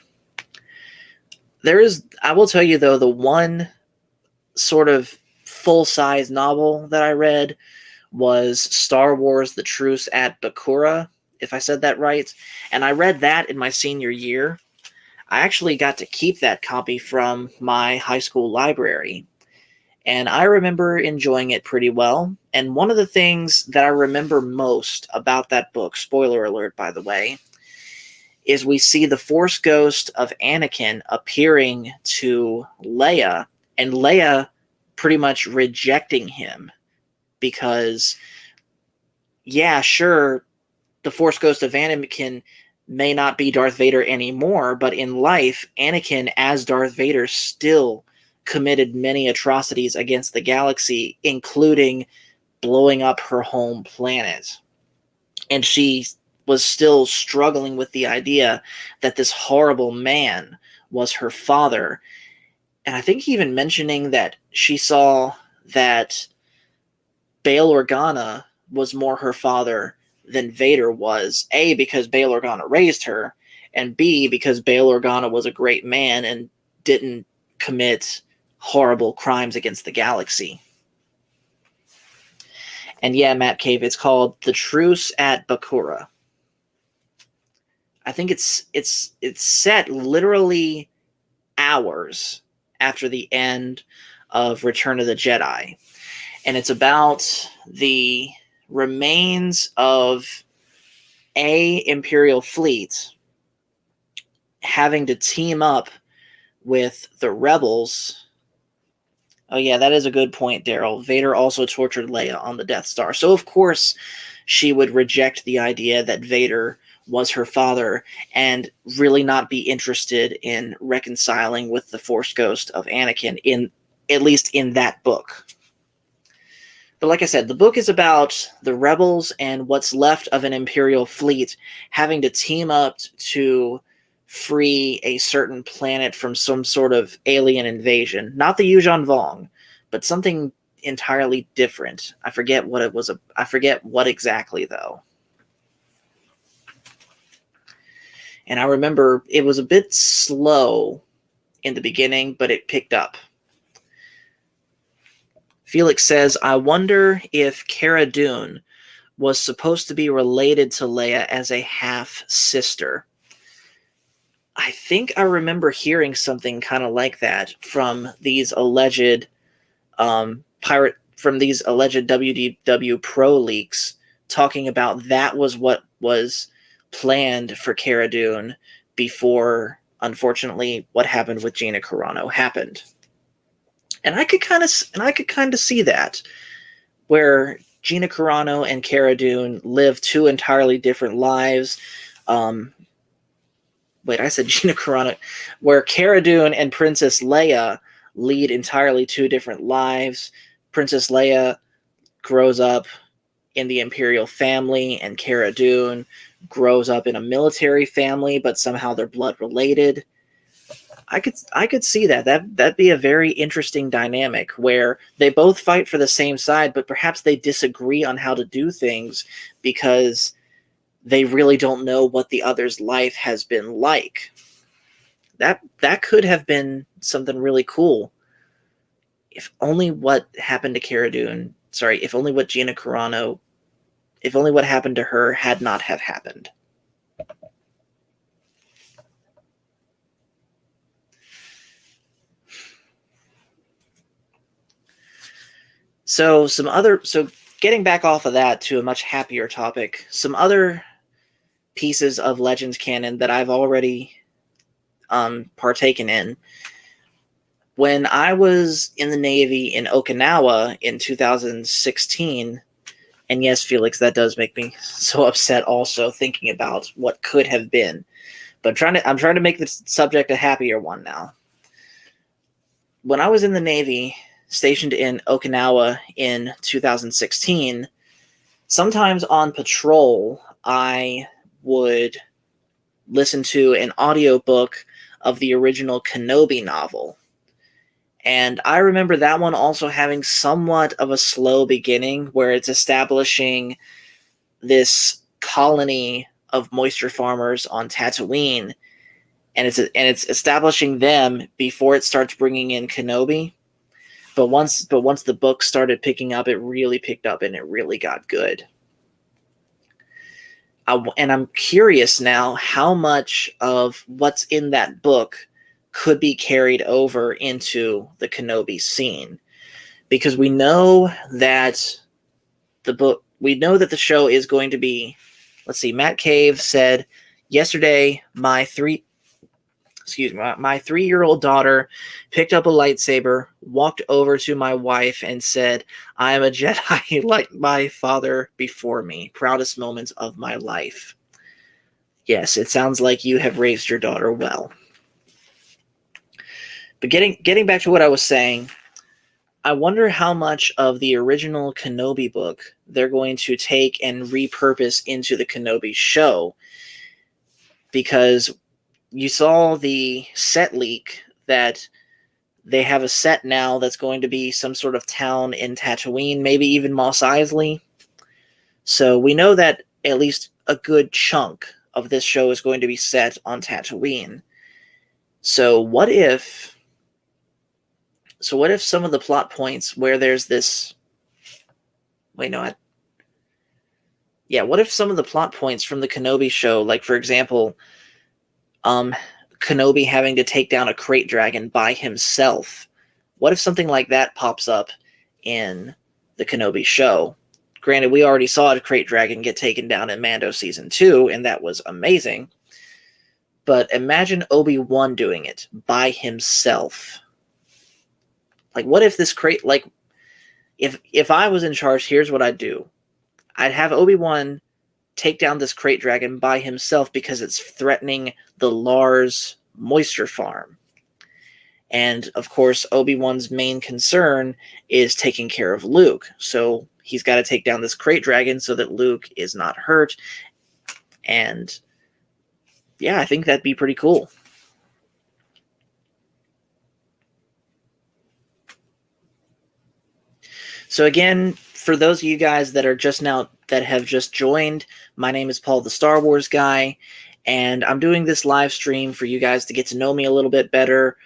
I will tell you though, the one sort of full-size novel that I read was Star Wars: The Truce at Bakura, if I said that right. And I read that in my senior year. I actually got to keep that copy from my high school library. And I remember enjoying it pretty well. And one of the things that I remember most about that book, spoiler alert, by the way, is we see the Force ghost of Anakin appearing to Leia, and Leia pretty much rejecting him because, yeah, sure, the Force ghost of Anakin may not be Darth Vader anymore, but in life, Anakin as Darth Vader still committed many atrocities against the galaxy, including blowing up her home planet. And she was still struggling with the idea that this horrible man was her father. And I think even mentioning that she saw that Bail Organa was more her father than Vader was, A, because Bail Organa raised her, and B, because Bail Organa was a great man and didn't commit horrible crimes against the galaxy. And yeah, Matt Cave, it's called The Truce at Bakura. I think it's set literally hours after the end of Return of the Jedi. And it's about the remains of a Imperial fleet having to team up with the rebels. Oh yeah, that is a good point, Daryl. Vader also tortured Leia on the Death Star. So of course she would reject the idea that Vader was her father and really not be interested in reconciling with the Force ghost of Anakin, in at least in that book. But like I said, the book is about the rebels and what's left of an Imperial fleet having to team up to free a certain planet from some sort of alien invasion. Not the Yuuzhan Vong, but something entirely different. I forget what it was. I forget what exactly, though. And I remember it was a bit slow in the beginning, but it picked up. Felix says, I wonder if Cara Dune was supposed to be related to Leia as a half-sister. I think I remember hearing something kind of like that from these alleged WDW Pro leaks, talking about that was what was planned for Cara Dune before, unfortunately, what happened with Gina Carano happened. And I could kind of see that, where Gina Carano and Cara Dune live two entirely different lives. Wait, I said Gina Carano, where Cara Dune and Princess Leia lead entirely two different lives. Princess Leia grows up in the Imperial family, and Cara Dune grows up in a military family, but somehow they're blood related. I could see that. That'd be a very interesting dynamic where they both fight for the same side, but perhaps they disagree on how to do things because they really don't know what the other's life has been like. That could have been something really cool. If only what happened to Cara Dune, if only what Gina Carano, if only what happened to her had not have happened. So getting back off of that to a much happier topic, some other pieces of Legends canon that I've already partaken in. When I was in the Navy in Okinawa in 2016, and yes, Felix, that does make me so upset also thinking about what could have been. But I'm trying to make this subject a happier one now. When I was in the Navy, stationed in Okinawa in 2016, sometimes on patrol, I would listen to an audiobook of the original Kenobi novel. And I remember that one also having somewhat of a slow beginning, where it's establishing this colony of moisture farmers on Tatooine, and it's establishing them before it starts bringing in Kenobi. But once the book started picking up, it really picked up and it really got good. And I'm curious now how much of what's in that book could be carried over into the Kenobi scene, because we know that the show is going to be. Let's see. Matt Cave said yesterday, my 3-year-old daughter picked up a lightsaber, walked over to my wife, and said, I am a Jedi like my father before me. Proudest moments of my life. Yes, it sounds like you have raised your daughter well. But getting back to what I was saying, I wonder how much of the original Kenobi book they're going to take and repurpose into the Kenobi show, because you saw the set leak that they have a set now that's going to be some sort of town in Tatooine, maybe even Mos Eisley. So we know that at least a good chunk of this show is going to be set on Tatooine. So what if some of the plot points where there's this... Wait, no, what if some of the plot points from the Kenobi show, like, for example, Kenobi having to take down a crate dragon by himself, what if something like that pops up in the Kenobi show? Granted, we already saw a crate dragon get taken down in Mando Season 2, and that was amazing. But imagine Obi-Wan doing it by himself. Like, what if this crate... Like, if I was in charge, here's what I'd do. I'd have Obi-Wan take down this crate dragon by himself because it's threatening the Lars moisture farm. And, of course, Obi-Wan's main concern is taking care of Luke. So he's got to take down this crate dragon so that Luke is not hurt. And, yeah, I think that'd be pretty cool. So again, for those of you guys that have just joined, my name is Paul the Star Wars Guy, and I'm doing this live stream for you guys to get to know me a little bit better.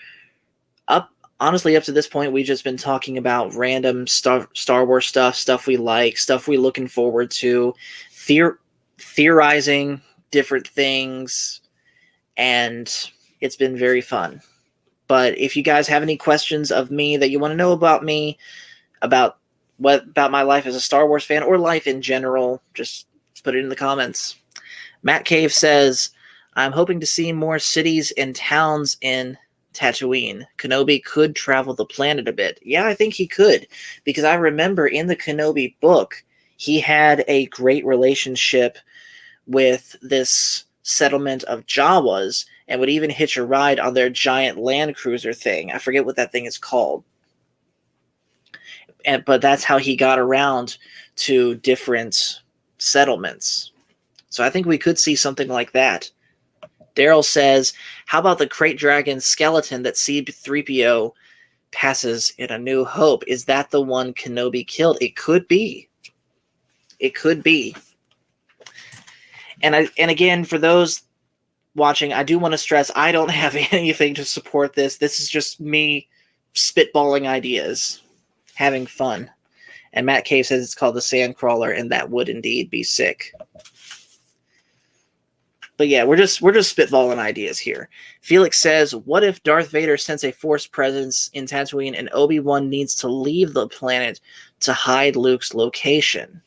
Honestly, up to this point, we've just been talking about random Star Wars stuff we like, stuff we're looking forward to, theorizing different things, and it's been very fun. But if you guys have any questions of me that you want to know about me, about my life as a Star Wars fan, or life in general, just put it in the comments. Matt Cave says, I'm hoping to see more cities and towns in Tatooine. Kenobi could travel the planet a bit. Yeah, I think he could, because I remember in the Kenobi book, he had a great relationship with this settlement of Jawas, and would even hitch a ride on their giant land cruiser thing. I forget what that thing is called. But that's how he got around to different settlements. So I think we could see something like that. Daryl says, how about the crate dragon skeleton that C-3PO passes in A New Hope? Is that the one Kenobi killed? It could be. It could be. And again, for those watching, I do want to stress, I don't have anything to support this. This is just me spitballing ideas, having fun. And Matt Cave says it's called the Sandcrawler, and that would indeed be sick. But yeah, we're just spitballing ideas here. Felix says, what if Darth Vader sends a force presence in Tatooine and Obi-Wan needs to leave the planet to hide Luke's location?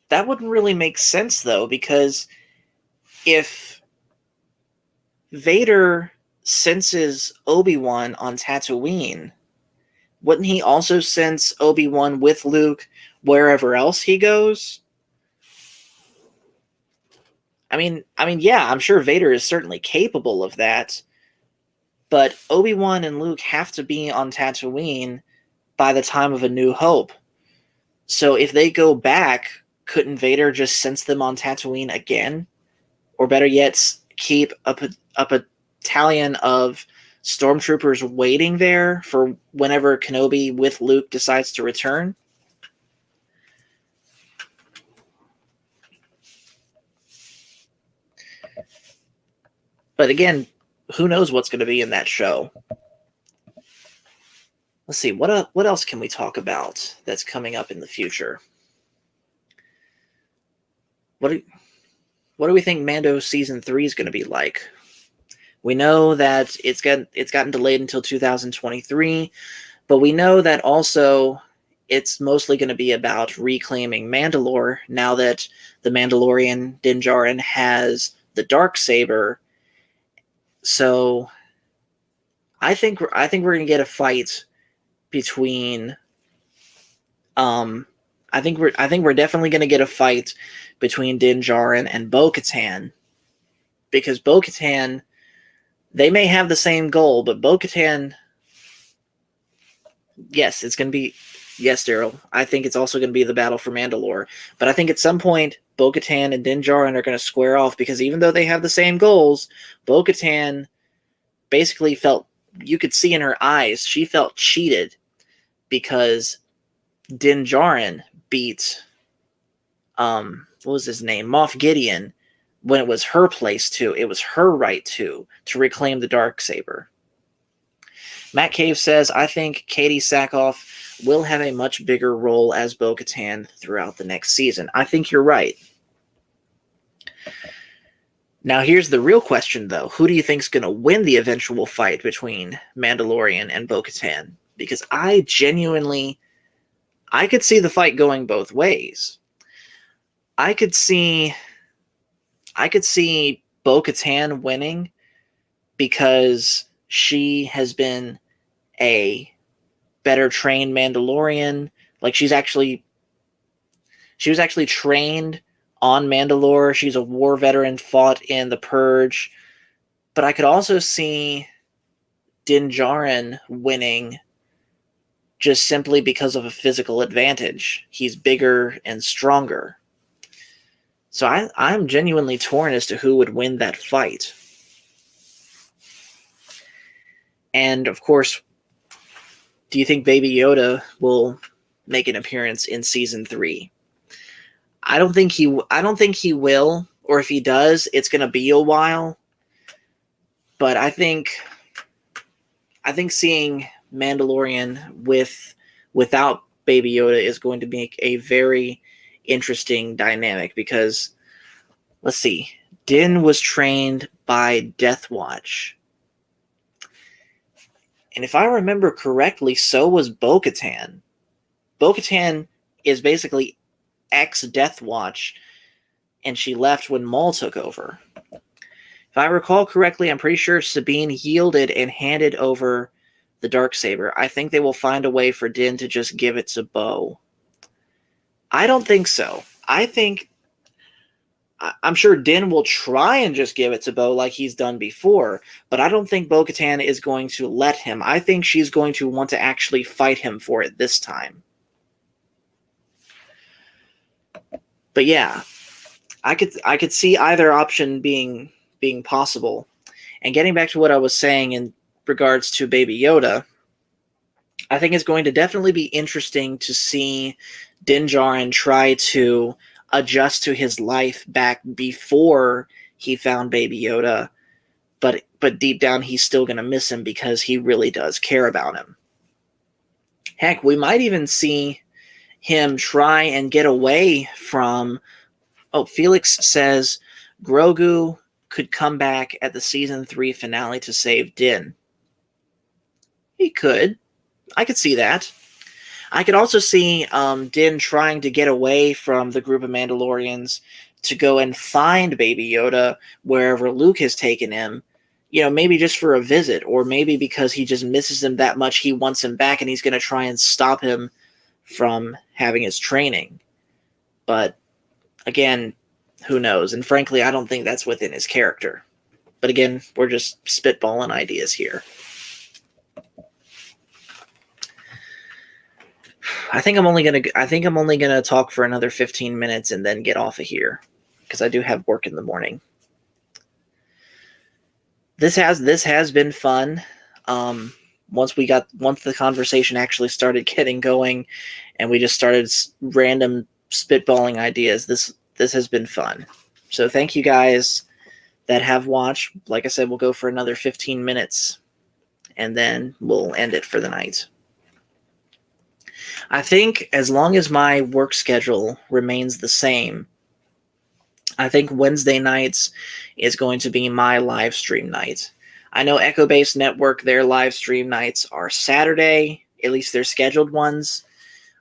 That wouldn't really make sense, though, because if Vader senses Obi-Wan on Tatooine, wouldn't he also sense Obi-Wan with Luke wherever else he goes? I mean, yeah, I'm sure Vader is certainly capable of that, but Obi-Wan and Luke have to be on Tatooine by the time of A New Hope. So if they go back, couldn't Vader just sense them on Tatooine again? Or better yet, keep a battalion of stormtroopers waiting there for whenever Kenobi with Luke decides to return? But again, who knows what's going to be in that show? Let's see, what else can we talk about that's coming up in the future? What do we think Mando Season 3 is going to be like? We know that it's gotten delayed until 2023, but we know that also it's mostly going to be about reclaiming Mandalore now that the Mandalorian Din Djarin has the Darksaber. So I think we're going to get a fight between I think we're definitely going to get a fight between Din Djarin and Bo-Katan, because Bo-Katan, they may have the same goal, but Bo-Katan, yes, it's going to be, yes, Daryl, I think it's also going to be the battle for Mandalore, but I think at some point Bo-Katan and Din Djarin are going to square off, because even though they have the same goals, Bo-Katan basically felt, you could see in her eyes, she felt cheated because Din Djarin beat what was his name? Moff Gideon, when it was her place to, it was her right to reclaim the Darksaber. Matt Cave says, I think Katie Sackhoff will have a much bigger role as Bo-Katan throughout the next season. I think you're right. Now, here's the real question, though. Who do you think's going to win the eventual fight between Mandalorian and Bo-Katan? Because I could see the fight going both ways. I could see Bo-Katan winning because she has been a better trained Mandalorian. Like, she was actually trained on Mandalore. She's a war veteran, fought in the Purge. But I could also see Din Djarin winning just simply because of a physical advantage. He's bigger and stronger. So I'm genuinely torn as to who would win that fight. And, of course, do you think Baby Yoda will make an appearance in Season 3? I don't think he will, or if he does, it's going to be a while. But I think seeing Mandalorian without Baby Yoda is going to make a very interesting dynamic, because, let's see, Din was trained by Death Watch. And if I remember correctly, so was Bo-Katan. Bo-Katan is basically ex-Death Watch, and she left when Maul took over. If I recall correctly, I'm pretty sure Sabine yielded and handed over the Darksaber. I think they will find a way for Din to just give it to Bo. I don't think so. I'm sure Din will try and just give it to Bo like he's done before, but I don't think Bo-Katan is going to let him. I think she's going to want to actually fight him for it this time. But yeah, I could see either option being possible. And getting back to what I was saying in regards to Baby Yoda, I think it's going to definitely be interesting to see Din Djarin try to adjust to his life back before he found Baby Yoda, but deep down he's still going to miss him because he really does care about him. Heck, we might even see him try and get away from... Oh, Felix says Grogu could come back at the Season 3 finale to save Din. He could. I could see that. I could also see Din trying to get away from the group of Mandalorians to go and find Baby Yoda wherever Luke has taken him. You know, maybe just for a visit, or maybe because he just misses him that much, he wants him back and he's going to try and stop him from having his training. But, again, who knows? And frankly, I don't think that's within his character. But again, we're just spitballing ideas here. I think I'm only gonna talk for another 15 minutes and then get off of here, because I do have work in the morning. This has been fun. Once the conversation actually started getting going, and we just started random spitballing ideas, this has been fun. So thank you guys that have watched. Like I said, we'll go for another 15 minutes, and then we'll end it for the night. I think as long as my work schedule remains the same, I think Wednesday nights is going to be my live stream night. I know Echo Base Network, their live stream nights are Saturday, at least their scheduled ones.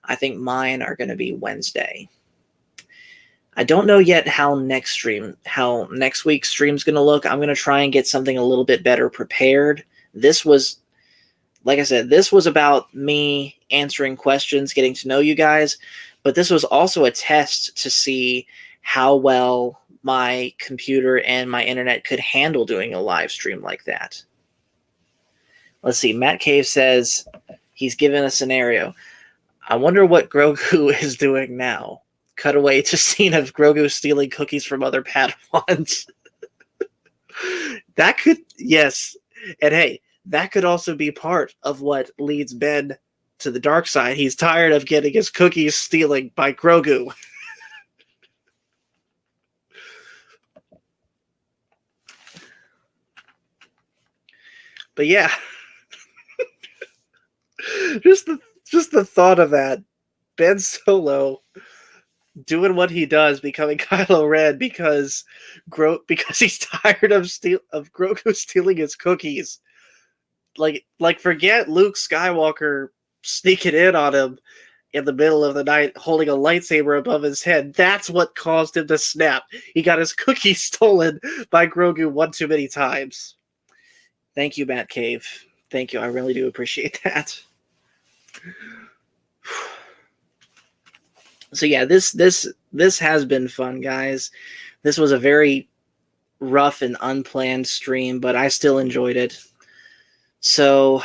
I think mine are going to be Wednesday. I don't know yet how next week's stream's going to look. I'm going to try and get something a little bit better prepared. This was, like I said, this was about me answering questions, getting to know you guys, but this was also a test to see how well my computer and my internet could handle doing a live stream like that. Let's see. Matt Cave says he's given a scenario. I wonder what Grogu is doing now. Cut away to scene of Grogu stealing cookies from other Padawans. That could, yes. And hey, that could also be part of what leads Ben to the dark side. He's tired of getting his cookies stealing by Grogu. But yeah, just the thought of that, Ben Solo doing what he does, becoming Kylo Ren because he's tired of Grogu stealing his cookies. Like forget Luke Skywalker sneaking in on him in the middle of the night holding a lightsaber above his head. That's what caused him to snap. He got his cookies stolen by Grogu one too many times. Thank you, Matt Cave. Thank you. I really do appreciate that. So yeah, this has been fun, guys. This was a very rough and unplanned stream, but I still enjoyed it. So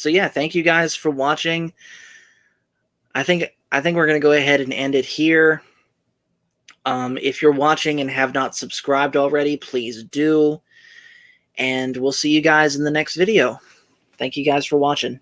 yeah, thank you guys for watching. I think we're going to go ahead and end it here. If you're watching and have not subscribed already, please do. And we'll see you guys in the next video. Thank you guys for watching.